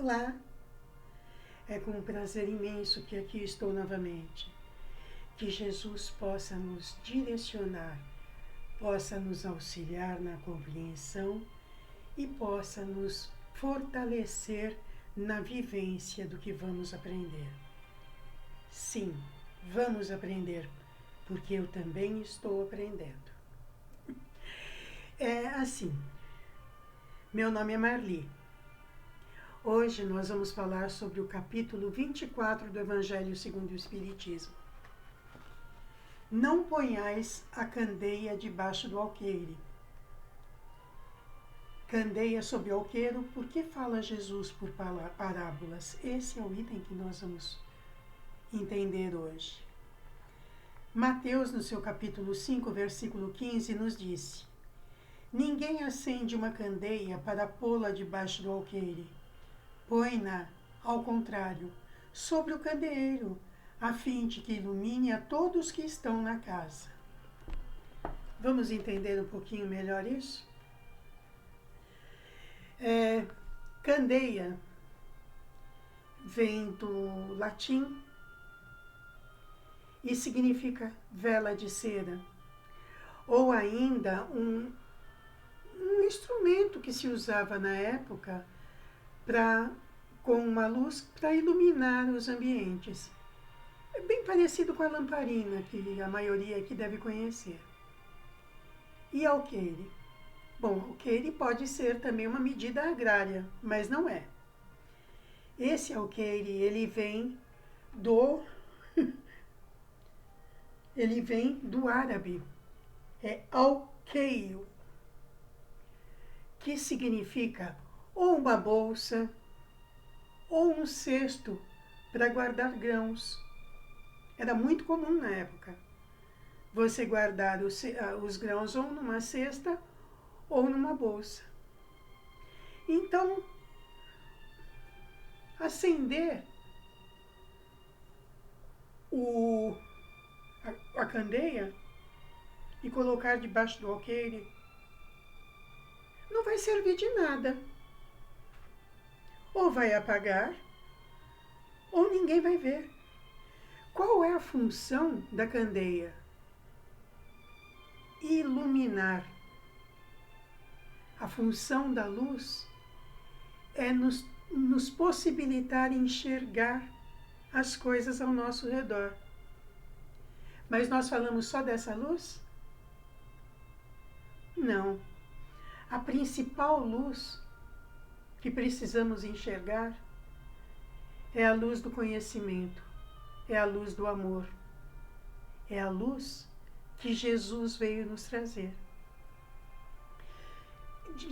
Olá, é com um prazer imenso que aqui estou novamente. Que Jesus possa nos direcionar, possa nos auxiliar na compreensão e possa nos fortalecer na vivência do que vamos aprender. Sim, vamos aprender, porque eu também estou aprendendo. É assim, meu nome é Marli. Hoje nós vamos falar sobre o capítulo 24 do Evangelho segundo o Espiritismo. Não ponhais a candeia debaixo do alqueire. Candeia sobre o alqueiro, por que fala Jesus por parábolas? Esse é o item que nós vamos entender hoje. Mateus, no seu capítulo 5, versículo 15, nos disse: Ninguém acende uma candeia para pô-la debaixo do alqueire. Põe-na, ao contrário, sobre o candeeiro, a fim de que ilumine a todos que estão na casa. Vamos entender um pouquinho melhor isso? Candeia vem do latim e significa vela de cera, ou ainda um instrumento que se usava na época com uma luz para iluminar os ambientes. É bem parecido com a lamparina, que a maioria aqui deve conhecer. E alqueire? Bom, alqueire pode ser também uma medida agrária, mas não é. Esse alqueire, ele vem do árabe. É alqueiro, que significa ou uma bolsa, ou um cesto para guardar grãos. Era muito comum na época você guardar os grãos ou numa cesta ou numa bolsa. Então, acender a candeia e colocar debaixo do alqueire não vai servir de nada. Ou vai apagar, ou ninguém vai ver. Qual é a função da candeia? Iluminar. A função da luz é nos possibilitar enxergar as coisas ao nosso redor. Mas nós falamos só dessa luz? Não. A principal luz que precisamos enxergar é a luz do conhecimento, é a luz do amor, é a luz que Jesus veio nos trazer.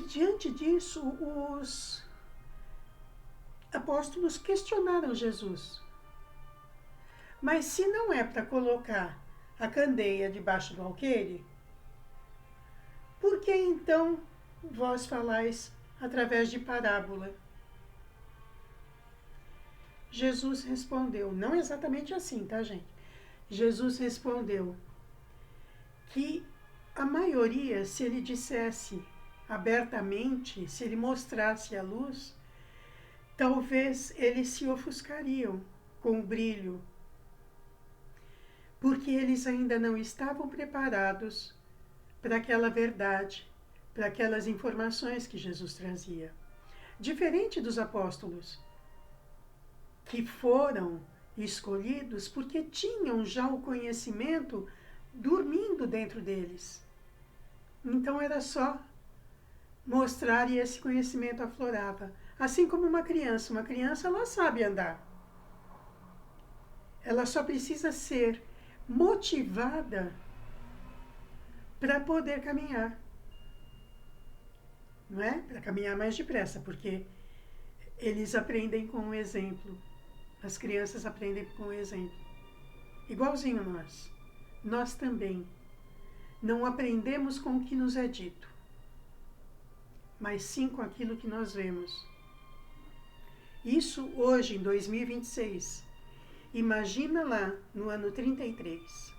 Diante disso, os apóstolos questionaram Jesus. Mas se não é para colocar a candeia debaixo do alqueire, por que então vós falais através de parábola? Jesus respondeu, não exatamente assim, tá, gente? Jesus respondeu que a maioria, se ele dissesse abertamente, se ele mostrasse a luz, talvez eles se ofuscariam com o brilho, porque eles ainda não estavam preparados para aquela verdade, para aquelas informações que Jesus trazia. Diferente dos apóstolos, que foram escolhidos porque tinham já o conhecimento dormindo dentro deles. Então era só mostrar e esse conhecimento aflorava. Assim como uma criança ela sabe andar. Ela só precisa ser motivada para poder caminhar. Não é? Para caminhar mais depressa, porque eles aprendem com o exemplo. As crianças aprendem com o exemplo. Igualzinho nós. Nós também não aprendemos com o que nos é dito, mas sim com aquilo que nós vemos. Isso hoje, em 2026. Imagina lá, no ano 33.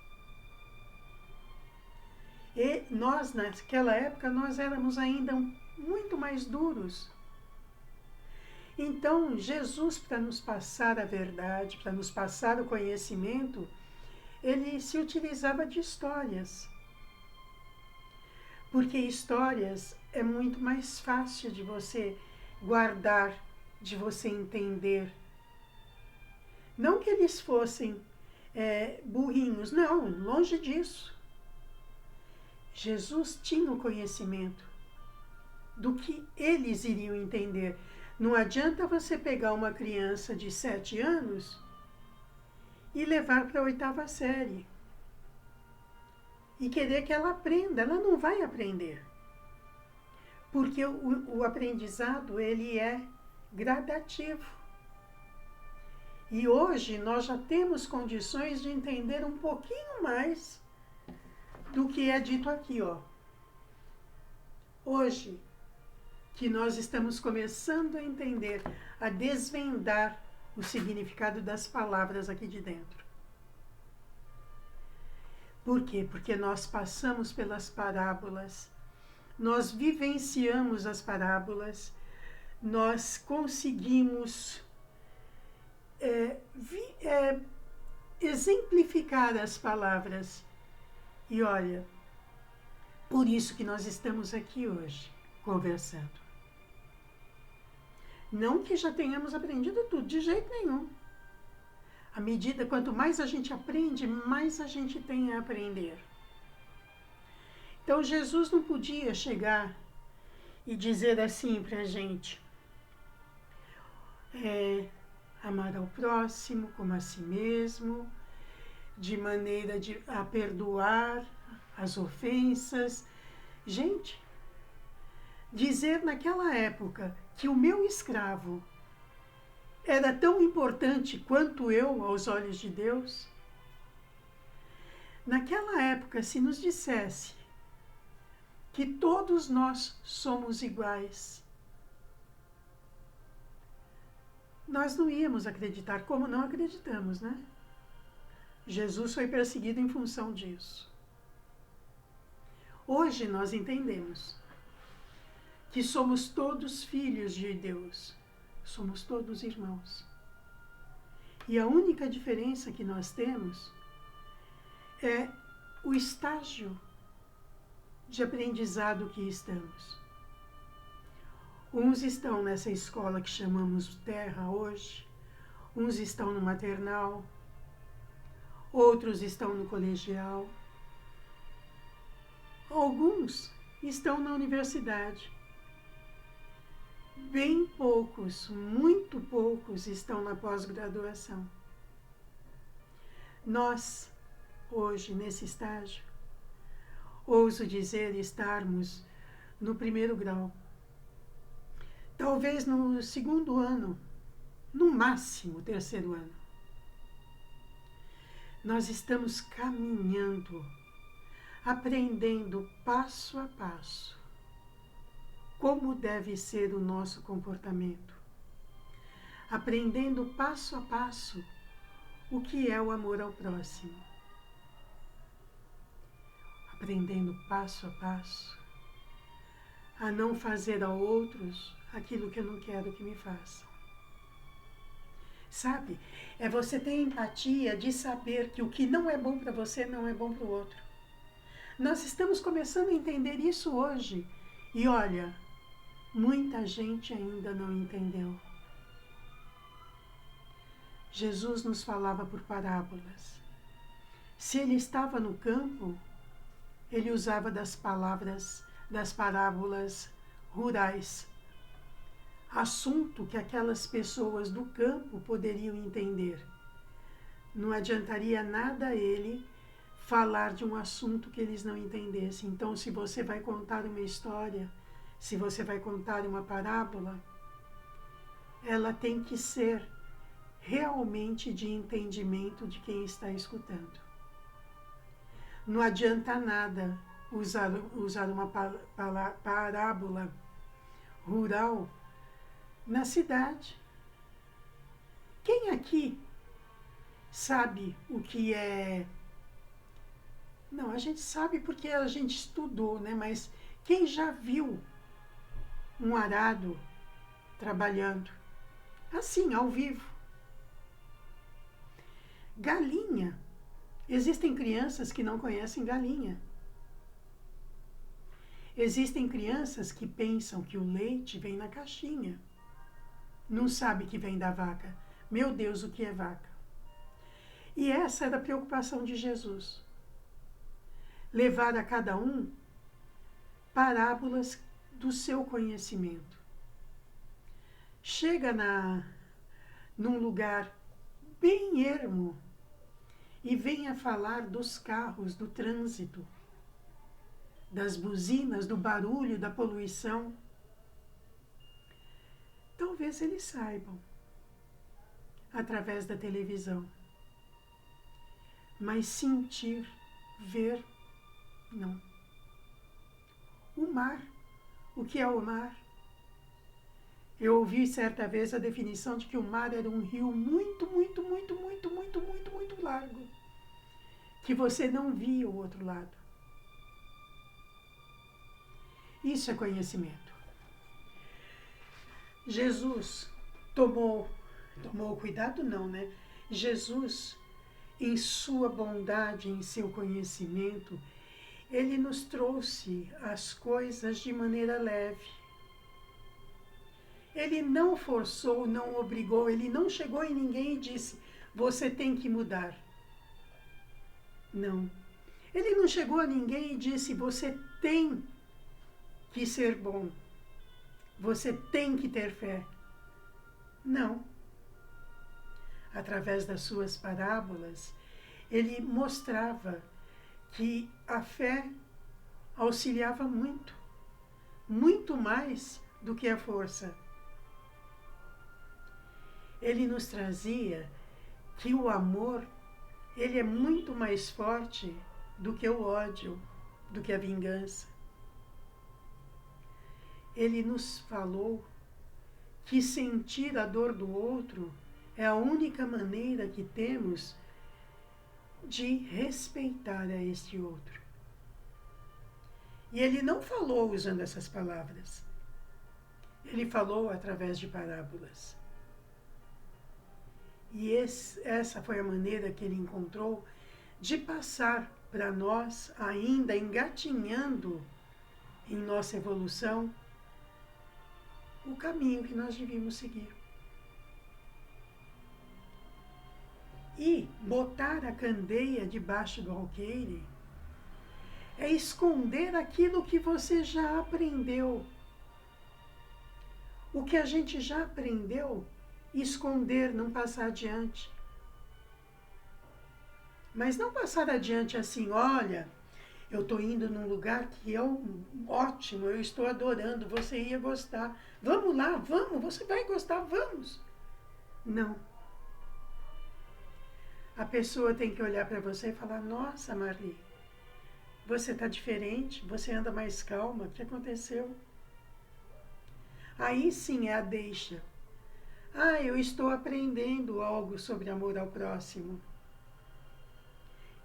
E nós, naquela época, nós éramos ainda muito mais duros. Então, Jesus, para nos passar a verdade, para nos passar o conhecimento, ele se utilizava de histórias. Porque histórias é muito mais fácil de você guardar, de você entender. Não que eles fossem burrinhos, não, longe disso. Jesus tinha o conhecimento do que eles iriam entender. Não adianta você pegar uma criança de 7 anos e levar para a 8ª série e querer que ela aprenda. Ela não vai aprender. Porque o aprendizado, ele é gradativo. E hoje nós já temos condições de entender um pouquinho mais do que é dito aqui, ó. Hoje, que nós estamos começando a entender, a desvendar o significado das palavras aqui de dentro. Por quê? Porque nós passamos pelas parábolas, nós vivenciamos as parábolas, nós conseguimos exemplificar as palavras. E olha, por isso que nós estamos aqui hoje, conversando. Não que já tenhamos aprendido tudo, de jeito nenhum. À medida, quanto mais a gente aprende, mais a gente tem a aprender. Então, Jesus não podia chegar e dizer assim para a gente, amar ao próximo como a si mesmo, de maneira a perdoar as ofensas. Gente, dizer naquela época que o meu escravo era tão importante quanto eu aos olhos de Deus. Naquela época, se nos dissesse que todos nós somos iguais, nós não íamos acreditar, como não acreditamos, né? Jesus foi perseguido em função disso. Hoje nós entendemos que somos todos filhos de Deus, somos todos irmãos. E a única diferença que nós temos é o estágio de aprendizado que estamos. Uns estão nessa escola que chamamos terra hoje, uns estão no maternal, outros estão no colegial, alguns estão na universidade. Bem poucos, muito poucos estão na pós-graduação. Nós, hoje, nesse estágio, ouso dizer, estarmos no 1º grau. Talvez no 2º ano, no máximo 3º ano. Nós estamos caminhando, aprendendo passo a passo como deve ser o nosso comportamento, aprendendo passo a passo o que é o amor ao próximo, aprendendo passo a passo a não fazer a outros aquilo que eu não quero que me façam. Sabe? É você ter empatia de saber que o que não é bom para você não é bom para o outro. Nós estamos começando a entender isso hoje. E olha, muita gente ainda não entendeu. Jesus nos falava por parábolas. Se ele estava no campo, ele usava das parábolas rurais. Assunto que aquelas pessoas do campo poderiam entender. Não adiantaria nada a ele falar de um assunto que eles não entendessem. Então, se você vai contar uma história, se você vai contar uma parábola, ela tem que ser realmente de entendimento de quem está escutando. Não adianta nada usar uma parábola rural na cidade. Quem aqui sabe o que é... Não, a gente sabe porque a gente estudou, né? Mas quem já viu um arado trabalhando? assim, ao vivo. Galinha. Existem crianças que não conhecem galinha. Existem crianças que pensam que o leite vem na caixinha. Não sabe que vem da vaca. Meu Deus, o que é vaca? E essa era a preocupação de Jesus. Levar a cada um parábolas do seu conhecimento. Chega num lugar bem ermo e venha falar dos carros, do trânsito, das buzinas, do barulho, da poluição. Talvez eles saibam, através da televisão. Mas sentir, ver, não. O mar. O que é o mar? Eu ouvi certa vez a definição de que o mar era um rio muito largo, que você não via o outro lado. Isso é conhecimento. Jesus tomou cuidado, não, né? Jesus, em sua bondade, em seu conhecimento, ele nos trouxe as coisas de maneira leve. Ele não forçou, não obrigou, ele não chegou em ninguém e disse, você tem que mudar. Não. Ele não chegou a ninguém e disse, você tem que ser bom. Você tem que ter fé. Não. Através das suas parábolas, ele mostrava que a fé auxiliava muito, muito mais do que a força. Ele nos trazia que o amor, ele é muito mais forte do que o ódio, do que a vingança. Ele nos falou que sentir a dor do outro é a única maneira que temos de respeitar a este outro. E ele não falou usando essas palavras. Ele falou através de parábolas. E essa foi a maneira que ele encontrou de passar para nós, ainda engatinhando em nossa evolução, o caminho que nós devíamos seguir. E botar a candeia debaixo do alqueire é esconder aquilo que você já aprendeu. O que a gente já aprendeu, esconder, não passar adiante. Mas não passar adiante assim, olha, eu estou indo num lugar que é ótimo, eu estou adorando, você ia gostar. Vamos lá, vamos, você vai gostar, vamos. Não. A pessoa tem que olhar para você e falar, nossa, Marli, você está diferente, você anda mais calma, o que aconteceu? Aí sim é a deixa. Ah, eu estou aprendendo algo sobre amor ao próximo.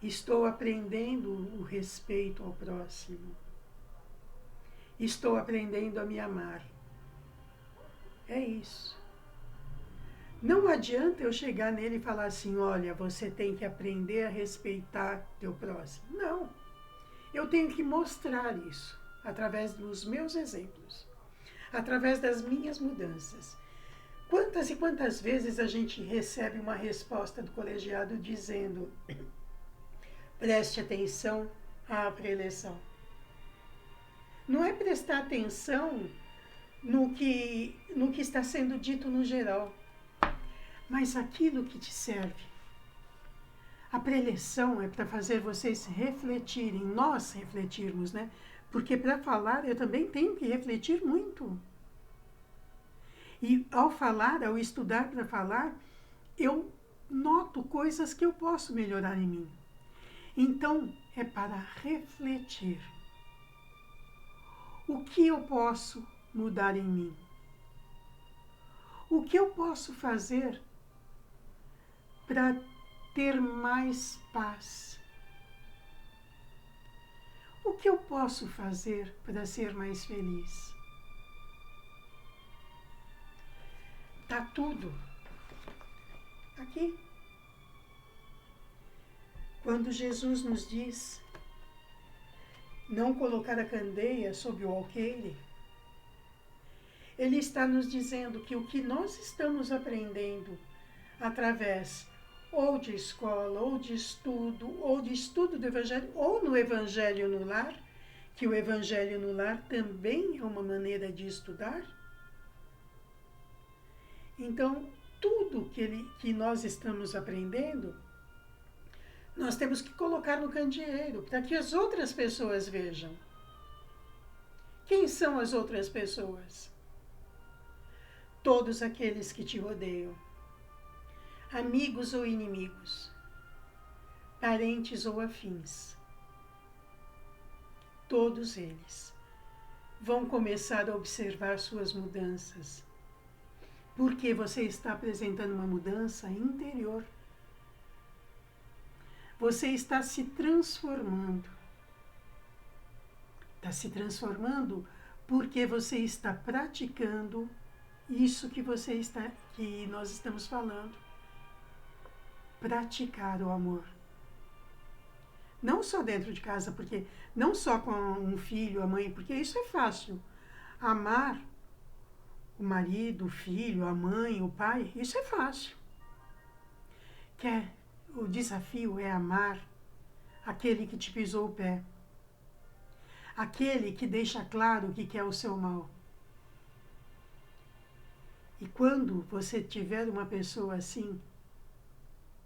Estou aprendendo o respeito ao próximo. Estou aprendendo a me amar. É isso. Não adianta eu chegar nele e falar assim, olha, você tem que aprender a respeitar teu próximo. Não. Eu tenho que mostrar isso através dos meus exemplos, através das minhas mudanças. Quantas e quantas vezes a gente recebe uma resposta do colegiado dizendo, preste atenção à preleção. Não é prestar atenção no que está sendo dito no geral, mas aquilo que te serve. A preleção é para fazer vocês refletirem, nós refletirmos, né? Porque para falar eu também tenho que refletir muito. E ao falar, ao estudar para falar, eu noto coisas que eu posso melhorar em mim. Então, é para refletir. O que eu posso mudar em mim? O que eu posso fazer para ter mais paz? O que eu posso fazer para ser mais feliz? Está tudo aqui. Quando Jesus nos diz não colocar a candeia sob o alqueire, Ele está nos dizendo que o que nós estamos aprendendo através ou de escola, ou de estudo do Evangelho, ou no Evangelho no lar, que o Evangelho no lar também é uma maneira de estudar. Então, tudo que nós estamos aprendendo, nós temos que colocar no candeeiro, para que as outras pessoas vejam. Quem são as outras pessoas? Todos aqueles que te rodeiam. Amigos ou inimigos, parentes ou afins, todos eles vão começar a observar suas mudanças, porque você está apresentando uma mudança interior. Você está se transformando. Está se transformando porque você está praticando isso que nós estamos falando. Praticar o amor. Não só dentro de casa, porque não só com um filho, a mãe, porque isso é fácil. Amar o marido, o filho, a mãe, o pai, isso é fácil. O desafio é amar aquele que te pisou o pé. Aquele que deixa claro que quer o seu mal. E quando você tiver uma pessoa assim,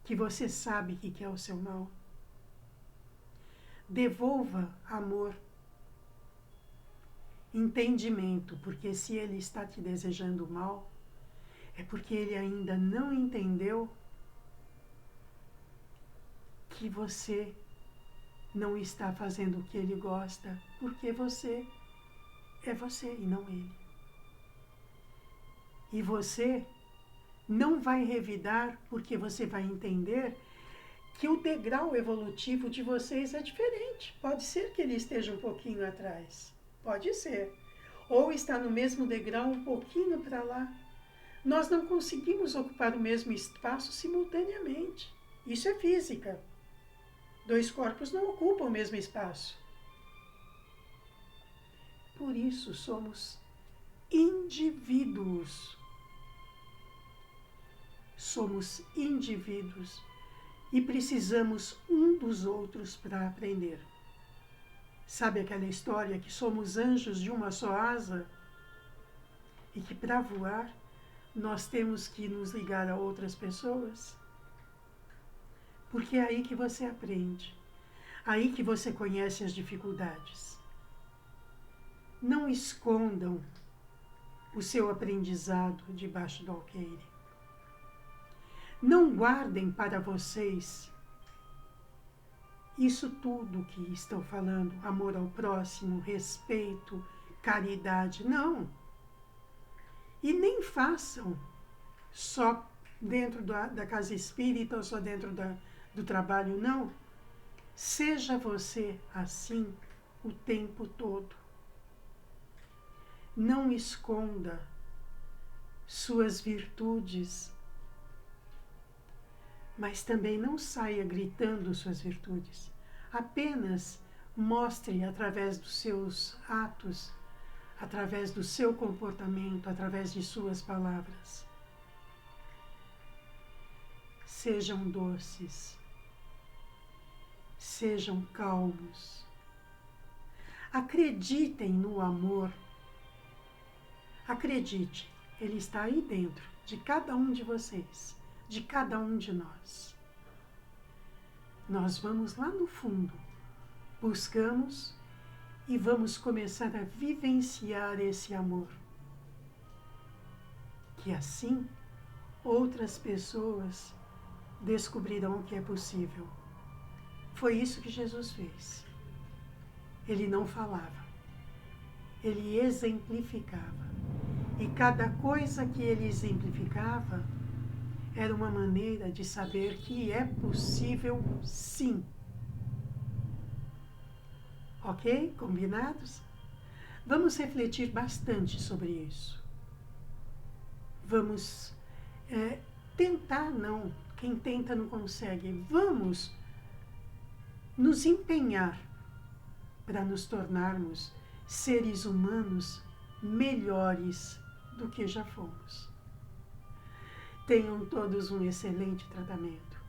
que você sabe que quer o seu mal, devolva amor, entendimento, porque se ele está te desejando mal, é porque ele ainda não entendeu que você não está fazendo o que ele gosta, porque você é você e não ele. E você não vai revidar, porque você vai entender que o degrau evolutivo de vocês é diferente. Pode ser que ele esteja um pouquinho atrás. Pode ser. Ou está no mesmo degrau um pouquinho para lá. Nós não conseguimos ocupar o mesmo espaço simultaneamente. Isso é física. Dois corpos não ocupam o mesmo espaço. Por isso somos indivíduos. Somos indivíduos e precisamos um dos outros para aprender. Sabe aquela história que somos anjos de uma só asa? E que para voar nós temos que nos ligar a outras pessoas? Porque é aí que você aprende, aí que você conhece as dificuldades. Não escondam o seu aprendizado debaixo do alqueire. Não guardem para vocês isso tudo que estão falando, amor ao próximo, respeito, caridade, não. E nem façam só dentro da casa espírita ou só dentro do trabalho, não. Seja você assim o tempo todo. Não esconda suas virtudes, mas também não saia gritando suas virtudes. Apenas mostre através dos seus atos, através do seu comportamento, através de suas palavras. Sejam doces, sejam calmos. Acreditem no amor. Acredite, ele está aí dentro de cada um de vocês, de cada um de nós. Nós vamos lá no fundo, buscamos e vamos começar a vivenciar esse amor. Que assim outras pessoas descobrirão que é possível. Foi isso que Jesus fez. Ele não falava, ele exemplificava. E cada coisa que ele exemplificava era uma maneira de saber que é possível sim. Ok? Combinados? Vamos refletir bastante sobre isso. Vamos tentar não, quem tenta não consegue. Vamos nos empenhar para nos tornarmos seres humanos melhores do que já fomos. Tenham todos um excelente tratamento.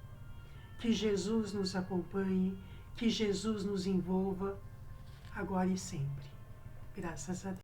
Que Jesus nos acompanhe, que Jesus nos envolva, agora e sempre. Graças a Deus.